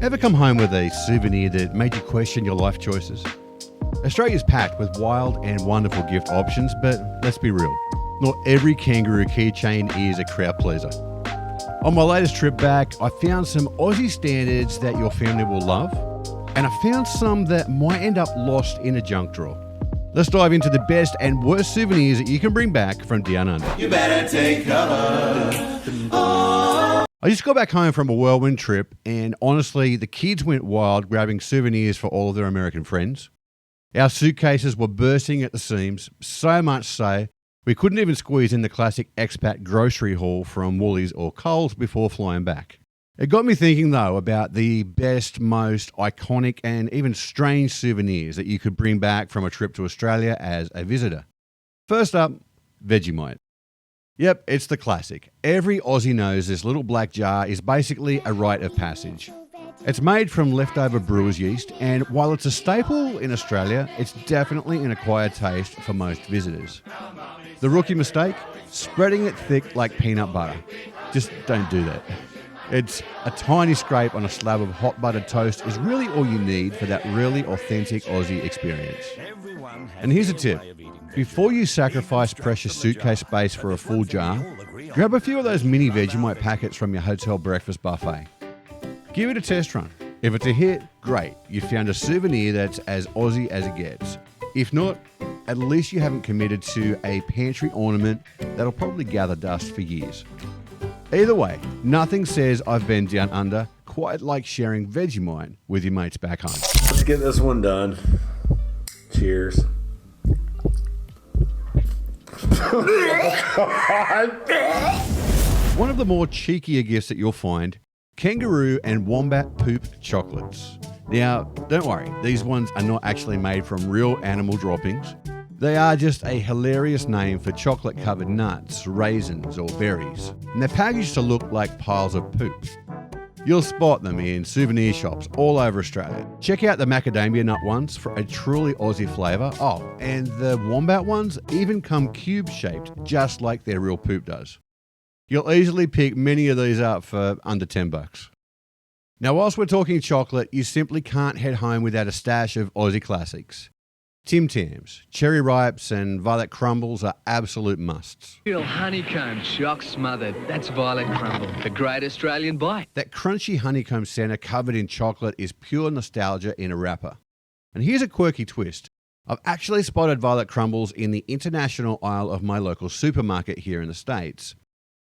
Ever come home with a souvenir that made you question your life choices? Australia's packed with wild and wonderful gift options, but let's be real, not every Kangaroo keychain is a crowd pleaser. On my latest trip back, I found some Aussie standards that your family will love, and I found some that might end up lost in a junk drawer. Let's dive into the best and worst souvenirs that you can bring back from down under. You better take cover. I just got back home from a whirlwind trip, and honestly, the kids went wild grabbing souvenirs for all of their American friends. Our suitcases were bursting at the seams, so much so we couldn't even squeeze in the classic Expat grocery haul from Woolies or Coles before flying back. It got me thinking though about the best, most iconic and even strange souvenirs that you could bring back from a trip to Australia as a visitor. First up, Vegemite. Yep, it's the classic. Every Aussie knows this little black jar is basically a rite of passage. It's made from leftover brewer's yeast, and while it's a staple in Australia, it's definitely an acquired taste for most visitors. The rookie mistake? Spreading it thick like peanut butter. Just don't do that. It's a tiny scrape on a slab of hot buttered toast is really all you need for that really authentic Aussie experience. And here's a tip. Before you sacrifice precious suitcase space for a full jar, grab a few of those mini Vegemite packets from your hotel breakfast buffet. Give it a test run. If it's a hit, great. You found a souvenir that's as Aussie as it gets. If not, at least you haven't committed to a pantry ornament that'll probably gather dust for years. Either way, nothing says I've been down under quite like sharing Vegemite with your mates back home. Let's get this one done. Cheers. One of the more cheekier gifts that you'll find, Kangaroo and Wombat Poop Chocolates. Now, don't worry, these ones are not actually made from real animal droppings. They are just a hilarious name for chocolate-covered nuts, raisins, or berries. And they're packaged to look like piles of poop. You'll spot them in souvenir shops all over Australia. Check out the macadamia nut ones for a truly Aussie flavour. Oh, and the wombat ones even come cube-shaped, just like their real poop does. You'll easily pick many of these up for under $10. Now, whilst we're talking chocolate, you simply can't head home without a stash of Aussie classics. Tams, cherry ripes, and violet crumbles are absolute musts. Real honeycomb choc smothered. That's violet crumble, the great Australian bite. That crunchy honeycomb centre covered in chocolate is pure nostalgia in a wrapper. And here's a quirky twist. I've actually spotted violet crumbles in the international aisle of my local supermarket here in the States.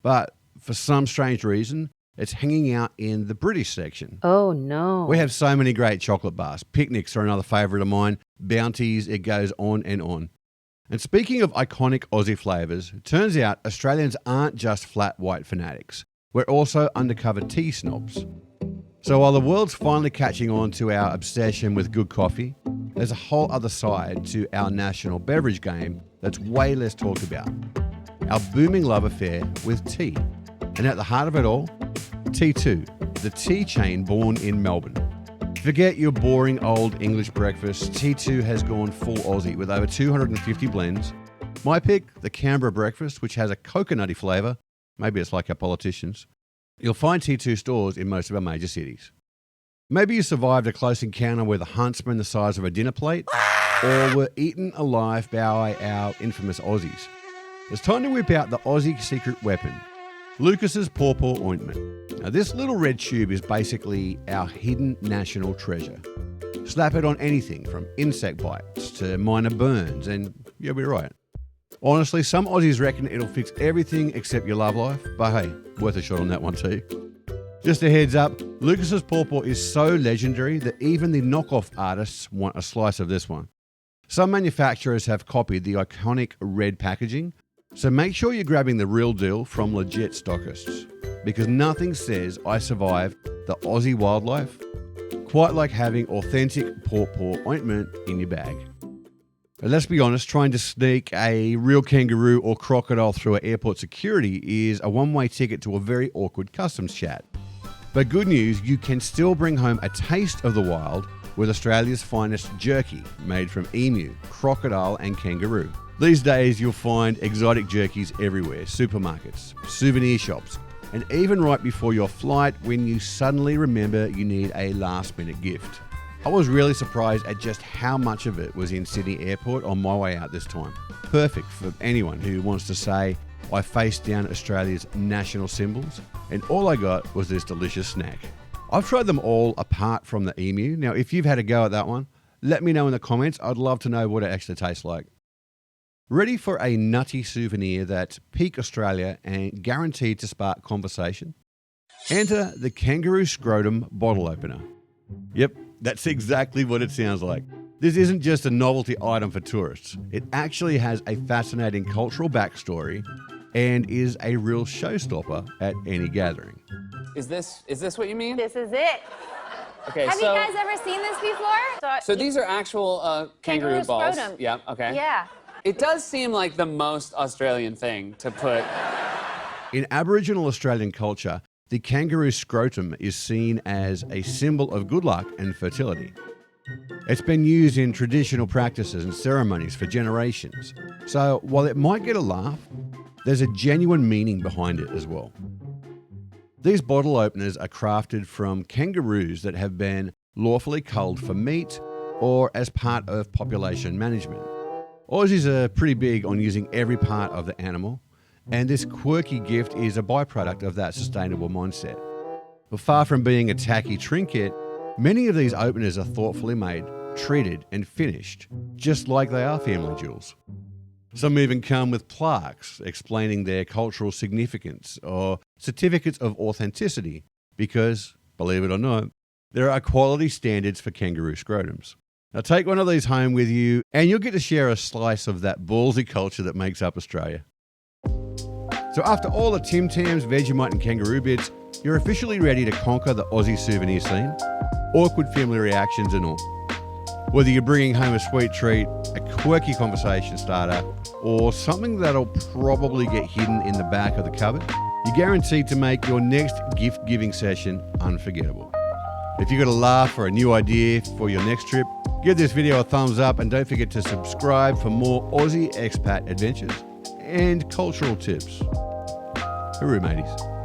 But for some strange reason, it's hanging out in the British section. Oh no. We have so many great chocolate bars. Picnics are another favourite of mine. Bounties, it goes on and on. And speaking of iconic Aussie flavours, it turns out Australians aren't just flat white fanatics. We're also undercover tea snobs. So while the world's finally catching on to our obsession with good coffee, there's a whole other side to our national beverage game that's way less talked about. Our booming love affair with tea. And at the heart of it all, T2, the tea chain born in Melbourne. Forget your boring old English breakfast, T2 has gone full Aussie with over 250 blends. My pick, the Canberra breakfast, which has a coconutty flavour. Maybe it's like our politicians. You'll find T2 stores in most of our major cities. Maybe you survived a close encounter with a huntsman the size of a dinner plate, or were eaten alive by our infamous Aussies. It's time to whip out the Aussie secret weapon, Lucas's Pawpaw Ointment. Now, this little red tube is basically our hidden national treasure. Slap it on anything from insect bites to minor burns, and you'll be right. Honestly, some Aussies reckon it'll fix everything except your love life, but hey, worth a shot on that one too. Just a heads up, Lucas's Pawpaw is so legendary that even the knockoff artists want a slice of this one. Some manufacturers have copied the iconic red packaging, so make sure you're grabbing the real deal from legit stockists, because nothing says I survived the Aussie wildlife quite like having authentic Pawpaw ointment in your bag. But let's be honest, trying to sneak a real kangaroo or crocodile through an airport security is a one-way ticket to a very awkward customs chat. But good news, you can still bring home a taste of the wild with Australia's finest jerky, made from emu, crocodile and kangaroo. These days you'll find exotic jerkies everywhere, supermarkets, souvenir shops, and even right before your flight when you suddenly remember you need a last-minute gift. I was really surprised at just how much of it was in Sydney Airport on my way out this time. Perfect for anyone who wants to say, I faced down Australia's national symbols, and all I got was this delicious snack. I've tried them all apart from the emu. Now, if you've had a go at that one, let me know in the comments. I'd love to know what it actually tastes like. Ready for a nutty souvenir that's peak Australia and guaranteed to spark conversation? Enter the Kangaroo Scrotum Bottle Opener. Yep, that's exactly what it sounds like. This isn't just a novelty item for tourists. It actually has a fascinating cultural backstory and is a real showstopper at any gathering. Is this what you mean? This is it. Okay, Have so you guys ever seen this before? so these are actual kangaroo balls. scrotum. Yeah, okay. Yeah. It does seem like the most Australian thing to put. In Aboriginal Australian culture, the kangaroo scrotum is seen as a symbol of good luck and fertility. It's been used in traditional practices and ceremonies for generations. So while it might get a laugh, there's a genuine meaning behind it as well. These bottle openers are crafted from kangaroos that have been lawfully culled for meat or as part of population management. Aussies are pretty big on using every part of the animal, and this quirky gift is a byproduct of that sustainable mindset. But far from being a tacky trinket, many of these openers are thoughtfully made, treated, and finished, just like they are family jewels. Some even come with plaques explaining their cultural significance or certificates of authenticity because, believe it or not, there are quality standards for kangaroo scrotums. Now take one of these home with you and you'll get to share a slice of that ballsy culture that makes up Australia. So after all the Tams, Vegemite and Kangaroo bits, you're officially ready to conquer the Aussie souvenir scene. Awkward family reactions and all. Whether you're bringing home a sweet treat, a quirky conversation starter, or something that'll probably get hidden in the back of the cupboard, you're guaranteed to make your next gift-giving session unforgettable. If you've got a laugh or a new idea for your next trip, give this video a thumbs up and don't forget to subscribe for more Aussie expat adventures and cultural tips. Hooroo, mateys.